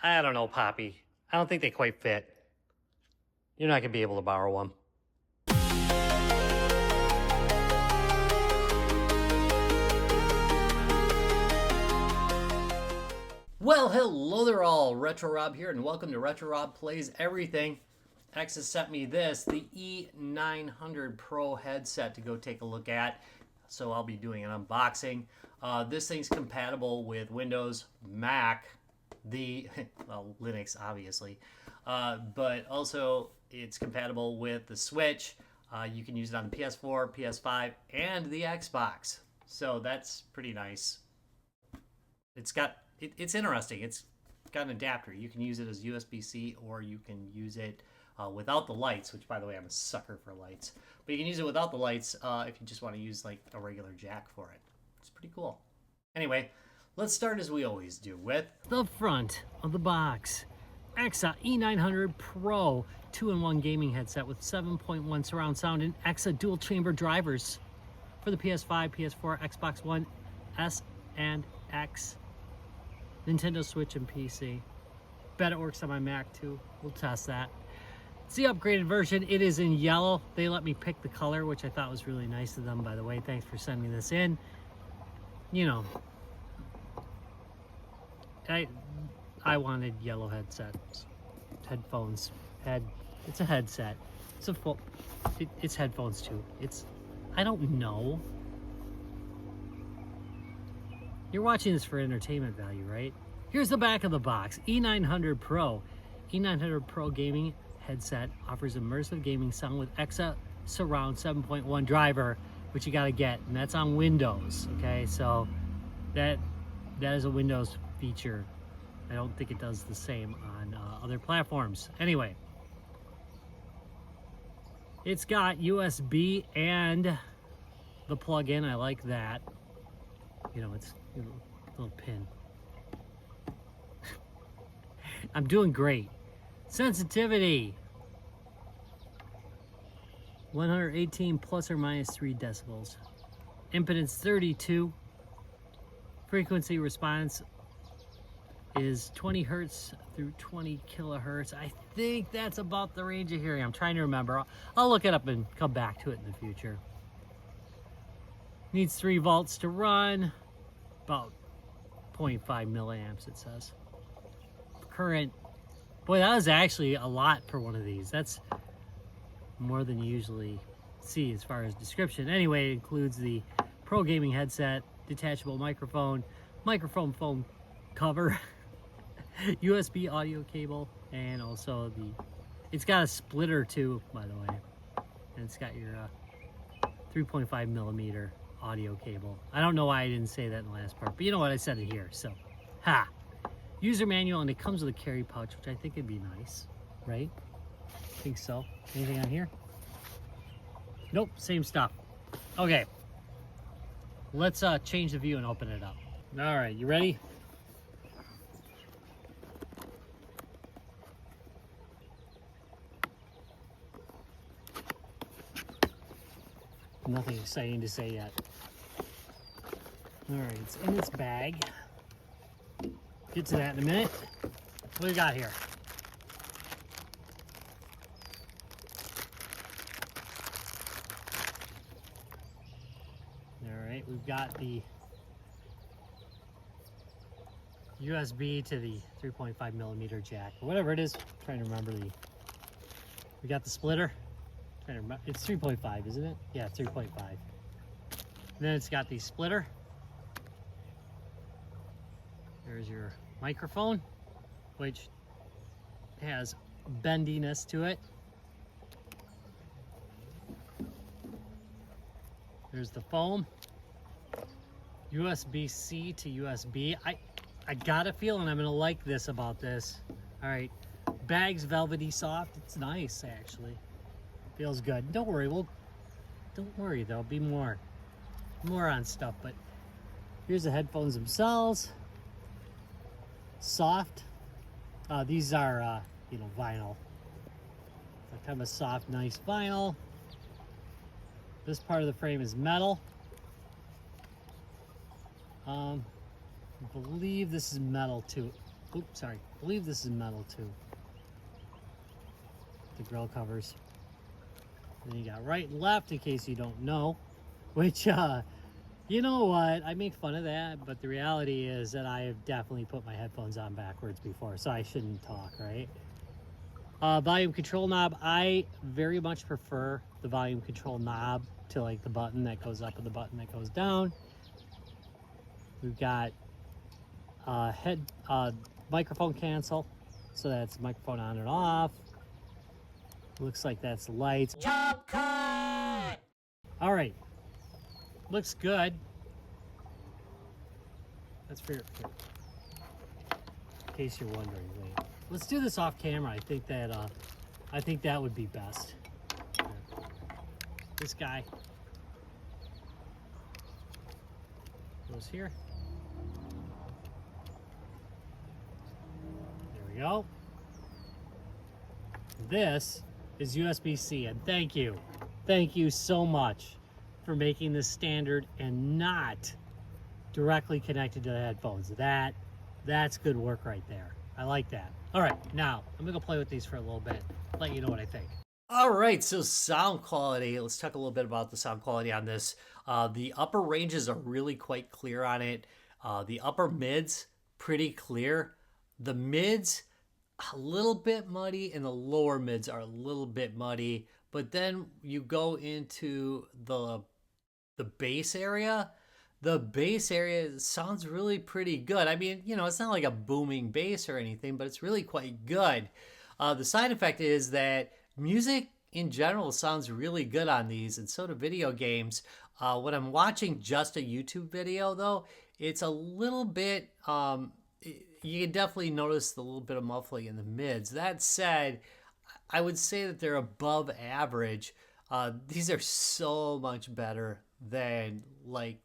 I don't know, Poppy. I don't think they quite fit. You're not going to be able to borrow them. Well, hello there all. Retro Rob here, and welcome to Retro Rob Plays Everything. EKSA sent me this, the E900 Pro headset to go take a look at. So I'll be doing an unboxing. This thing's compatible with Windows, Mac, well, Linux obviously, but also it's compatible with the Switch. You can use it on the PS4, PS5, and the Xbox. So that's pretty nice. It's interesting. It's got an adapter. You can use it as USB-C, or you can use it without the lights, which, by the way, I'm a sucker for lights. But you can use it without the lights if you just want to use like a regular jack for it. It's pretty cool. Anyway, let's start as we always do with the front of the box. EKSA E900 Pro 2-in-1 gaming headset with 7.1 surround sound and EKSA dual chamber drivers for the PS5, PS4, Xbox One, S and X, Nintendo Switch, and PC. Bet it works on my Mac too. We'll test that. It's the upgraded version. It is in yellow. They let me pick the color, which I thought was really nice of them, by the way. Thanks for sending this in. You know, I wanted yellow headsets, headphones. It's a headset. It's headphones too. I don't know. You're watching this for entertainment value, right? Here's the back of the box. E900 Pro. E900 Pro gaming headset offers immersive gaming sound with EKSA Surround 7.1 driver, which you gotta get, and that's on Windows. Okay, so that is a Windows feature. I don't think it does the same on other platforms. Anyway, it's got USB and the plug-in. I like that. You know, it's a little pin. I'm doing great. Sensitivity 118 plus or minus 3 decibels. Impedance 32. Frequency response is 20 hertz through 20 kilohertz. I think that's about the range of hearing. I'm trying to remember. I'll look it up and come back to it in the future. Needs 3 volts to run. About 0.5 milliamps, it says. Current. Boy, that was actually a lot for one of these. That's more than you usually see as far as description. Anyway, it includes the Pro Gaming headset, detachable microphone foam cover, USB audio cable, and also it's got a splitter too, by the way. And it's got your 3.5 millimeter audio cable. I don't know why I didn't say that in the last part, but you know what, I said it here, so ha. User manual, and it comes with a carry pouch, which I think would be nice, right? I think so. Anything on here? Nope, same stuff. Okay, let's change the view and open it up. All right, you ready? Nothing exciting to say yet. All right, it's in its bag. Get to that in a minute. What do we got here? All right, we've got the USB to the 3.5 millimeter jack, or whatever it is. I'm trying to remember we got the splitter. I'm trying to remember. It's 3.5, isn't it? Yeah, 3.5. Then it's got the splitter. There's your microphone, which has bendiness to it. There's the foam. USB-C to USB. I got a feeling I'm gonna like this about this. All right, bag's velvety soft. It's nice, actually. Feels good. Don't worry, don't worry, there'll be more on stuff, but here's the headphones themselves. Soft. These are, vinyl. Kind of a soft, nice vinyl. This part of the frame is metal. I believe this is metal too. Oops, sorry. I believe this is metal too. The grill covers. And then you got right and left in case you don't know. Which, you know what? I make fun of that, but the reality is that I have definitely put my headphones on backwards before, so I shouldn't talk, right? Volume control knob. I very much prefer the volume control knob to like the button that goes up and the button that goes down. We've got microphone cancel, so that's microphone on and off. Looks like that's lights. Jump cut! All right, looks good. That's for in case you're wondering. Wait, let's do this off camera. I think that would be best. Here. This guy goes here. There we go. This is USB-C, and thank you so much for making this standard and not directly connected to the headphones. That's good work right there. I like that. All right, now I'm gonna go play with these for a little bit, let you know what I think. All right, so sound quality. Let's talk a little bit about the sound quality on this. The upper ranges are really quite clear on it. The upper mids, pretty clear. The mids, a little bit muddy, and the lower mids are a little bit muddy. But then you go into the bass area. The bass area sounds really pretty good. I mean, you know, it's not like a booming bass or anything, but it's really quite good. The side effect is that music in general sounds really good on these, and so do video games. When I'm watching just a YouTube video, though, it's a little bit, you can definitely notice the little bit of muffling in the mids. That said, I would say that they're above average. These are so much better than like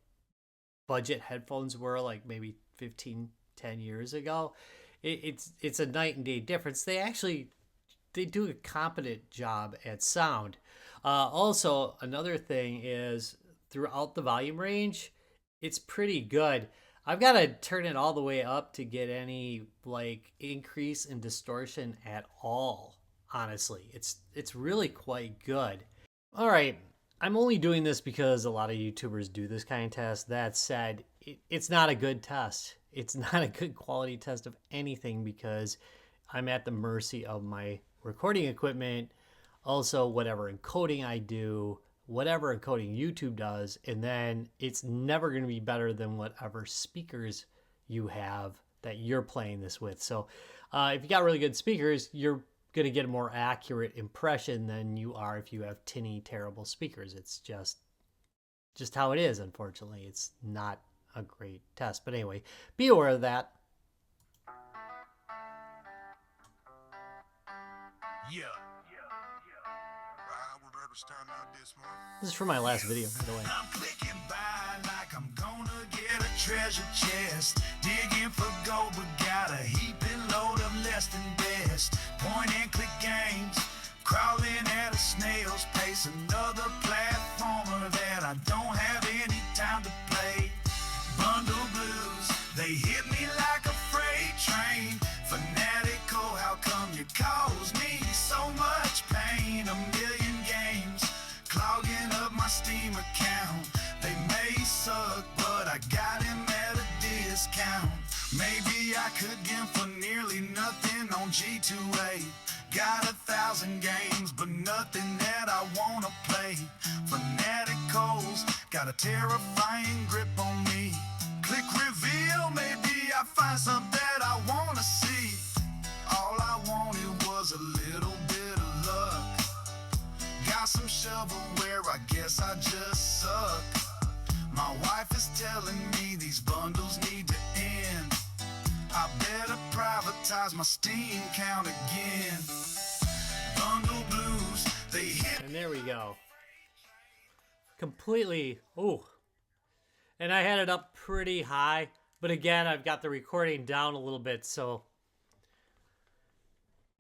budget headphones were like maybe 10 years ago. It's a night and day difference. They do a competent job at sound. Also, another thing is throughout the volume range, it's pretty good. I've got to turn it all the way up to get any like increase in distortion at all. Honestly, it's really quite good. All right, I'm only doing this because a lot of YouTubers do this kind of test. That said, it's not a good test. It's not a good quality test of anything because I'm at the mercy of my recording equipment. Also, whatever encoding I do, whatever encoding YouTube does, and then it's never going to be better than whatever speakers you have that you're playing this with. So if you got really good speakers, you're going to get a more accurate impression than you are if you have tinny, terrible speakers. It's just how it is, unfortunately. It's not a great test. But anyway, be aware of that. Yeah. This is from my last video, by the way. I'm clicking by like I'm gonna get a treasure chest. Digging for gold, but got a heaping load of less than best. Point and click games, crawling at a snail's pace. Another platformer that I don't have any time to play. Bundle blues, they hit me like a freight train. Fanatical, how come you cause me so much pain? A million games clogging up my Steam account. They may suck, but I got him at a discount. Maybe I could get him for nearly nothing on G2A. Got 1,000 games, but nothing that I wanna play. Fanaticals got a terrifying grip on me. Click reveal, maybe I find something that I wanna see. All I wanted was a little bit of luck. Got some shovelware, I guess I just suck. My wife is telling me these bundles need to end. I better privatize my Steam count again. Bundle blues, they hit. And there we go. Completely, ooh. And I had it up pretty high, but again, I've got the recording down a little bit, so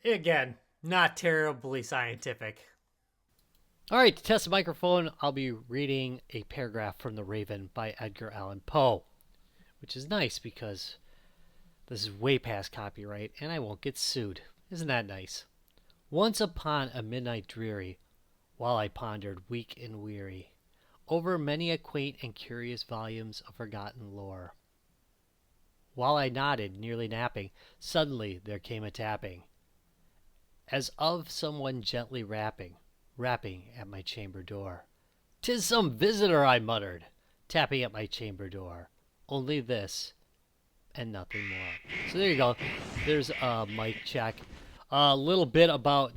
again, not terribly scientific. All right, to test the microphone, I'll be reading a paragraph from The Raven by Edgar Allan Poe, which is nice because This is way past copyright, and I won't get sued. Isn't that nice? Once upon a midnight dreary, while I pondered weak and weary over many a quaint and curious volumes of forgotten lore. While I nodded, nearly napping, suddenly there came a tapping, as of someone gently rapping at my chamber door. "'Tis some visitor," I muttered, tapping at my chamber door. Only this, and nothing more. So there you go. There's a mic check. A little bit about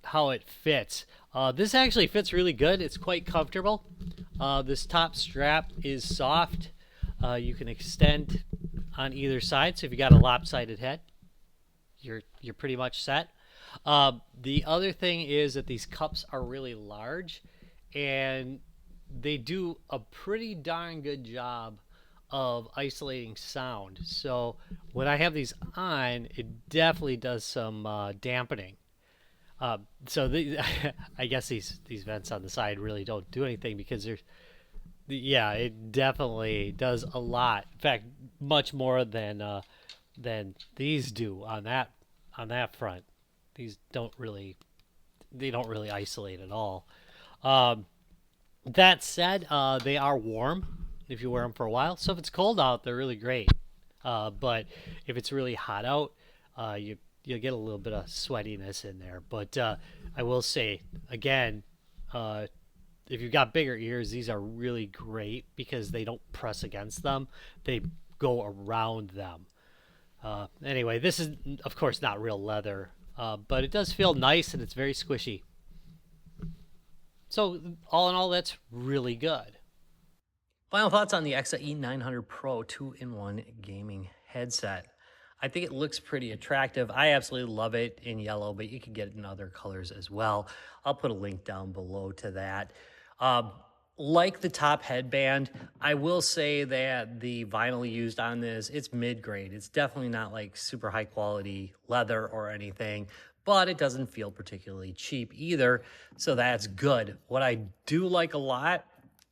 how it fits. This actually fits really good. It's quite comfortable. This top strap is soft. You can extend on either side. So if you got a lopsided head, you're pretty much set. The other thing is that these cups are really large, and they do a pretty darn good job of isolating sound. So when I have these on, it definitely does some dampening. So I guess these vents on the side really don't do anything because it definitely does a lot. In fact, much more than these do on that front. These don't really isolate at all. That said, they are warm if you wear them for a while. So if it's cold out, they're really great. But if it's really hot out, you'll get a little bit of sweatiness in there. But I will say, again, if you've got bigger ears, these are really great because they don't press against them. They go around them. Anyway, this is, of course, not real leather, but it does feel nice and it's very squishy. So all in all, that's really good. Final thoughts on the EKSA E900 Pro 2-in-1 gaming headset. I think it looks pretty attractive. I absolutely love it in yellow, but you can get it in other colors as well. I'll put a link down below to that. Like the top headband, I will say that the vinyl used on this, it's mid-grade. It's definitely not like super high quality leather or anything, but it doesn't feel particularly cheap either, so that's good. What I do like a lot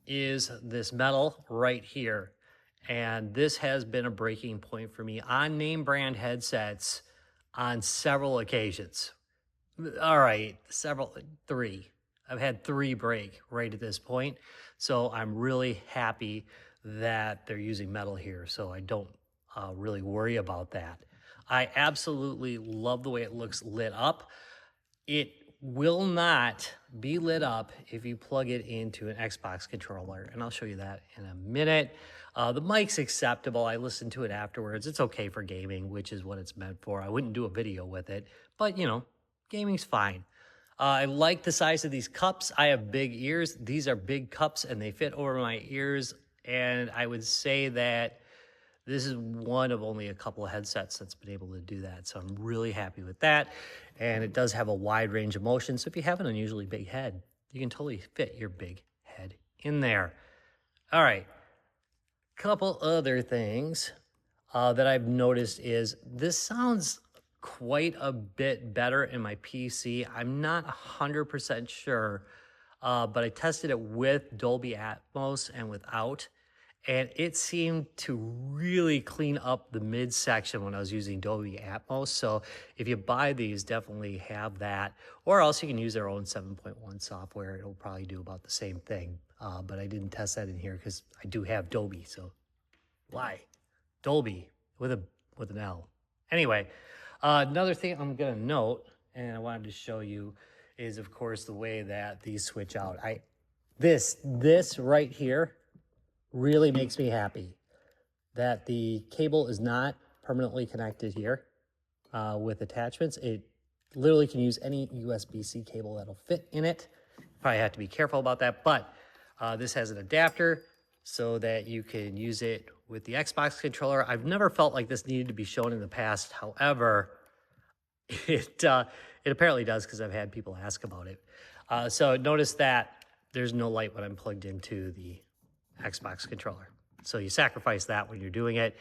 is this metal right here. And this has been a breaking point for me on name brand headsets on several occasions. All right, three. I've had 3 break right at this point. So I'm really happy that they're using metal here, so I don't really worry about that. I absolutely love the way it looks lit up. It will not be lit up if you plug it into an Xbox controller, and I'll show you that in a minute. The mic's acceptable. I listened to it afterwards. It's okay for gaming, which is what it's meant for. I wouldn't do a video with it, but you know, gaming's fine. I like the size of these cups. I have big ears. These are big cups and they fit over my ears. And I would say that this is one of only a couple of headsets that's been able to do that. So I'm really happy with that. And it does have a wide range of motion. So if you have an unusually big head, you can totally fit your big head in there. All right. Couple other things that I've noticed is this sounds quite a bit better in my PC. I'm not 100% sure, but I tested it with Dolby Atmos and without, and it seemed to really clean up the midsection when I was using Dolby Atmos. So if you buy these, definitely have that, or else you can use their own 7.1 software. It'll probably do about the same thing, but I didn't test that in here because I do have Dolby, so why? Dolby with an L. Anyway, another thing I'm gonna note, and I wanted to show you, is of course the way that these switch out. This right here really makes me happy that the cable is not permanently connected here with attachments. It literally can use any USB-C cable that'll fit in it. Probably have to be careful about that, but this has an adapter so that you can use it with the Xbox controller. I've never felt like this needed to be shown in the past. However, it apparently does because I've had people ask about it. So notice that there's no light when I'm plugged into the Xbox controller. So you sacrifice that when you're doing it,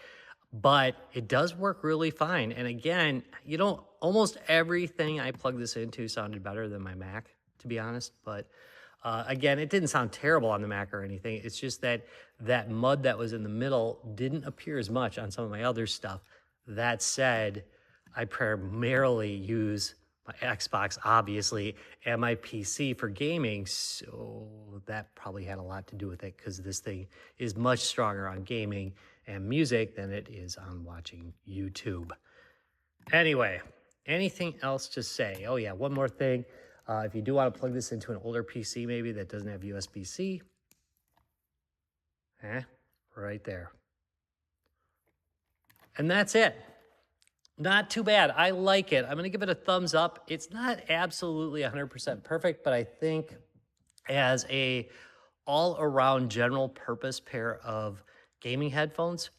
but it does work really fine. And again, you know, almost everything I plugged this into sounded better than my Mac, to be honest. But Again, it didn't sound terrible on the Mac or anything. It's just that that mud that was in the middle didn't appear as much on some of my other stuff. That said, I primarily use my Xbox, obviously, and my PC for gaming, so that probably had a lot to do with it, because this thing is much stronger on gaming and music than it is on watching YouTube. Anyway, anything else to say? Oh yeah, one more thing. If you do want to plug this into an older PC maybe that doesn't have USB-C, right there. And that's it. Not too bad. I like it. I'm going to give it a thumbs up. It's not absolutely 100% perfect, but I think as a all-around general purpose pair of gaming headphones,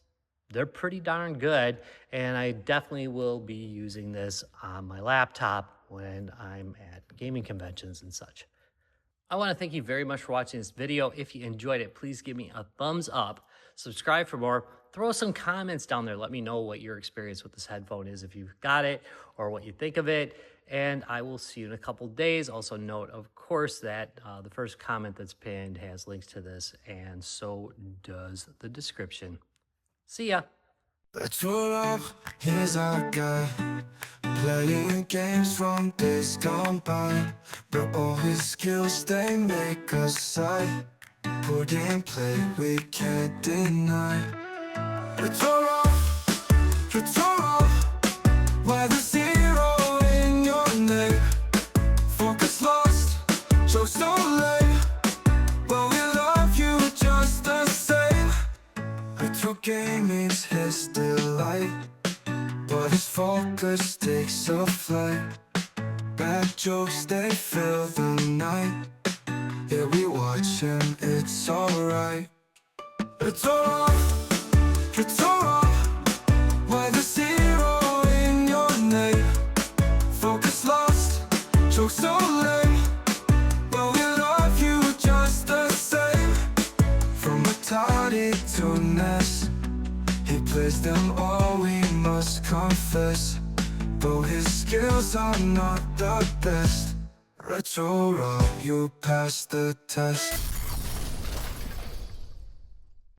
they're pretty darn good. And I definitely will be using this on my laptop when I'm at gaming conventions and such. I want to thank you very much for watching this video. If you enjoyed it, please give me a thumbs up, subscribe for more, throw some comments down there. Let me know what your experience with this headphone is, if you've got it or what you think of it. And I will see you in a couple days. Also note, of course, that the first comment that's pinned has links to this, and so does the description. See ya. Let's roll up, here's our guy, playing games from days gone by, but all his skills, they make us sigh. Poor gameplay, we can't deny. Let's roll up, why the zero in your name? Focus lost, so late, but we love you just the same. Retro gaming's his delight, but his focus takes a flight. Bad jokes, they fill the night. Yeah, we watch him, it's alright. It's alright, why the zero in your name? Focus lost, joke so lame, but we love you just the same. From retarded to Ness, he plays them all, we must confess. Though his skills are not the best, Retro Rob, you passed the test.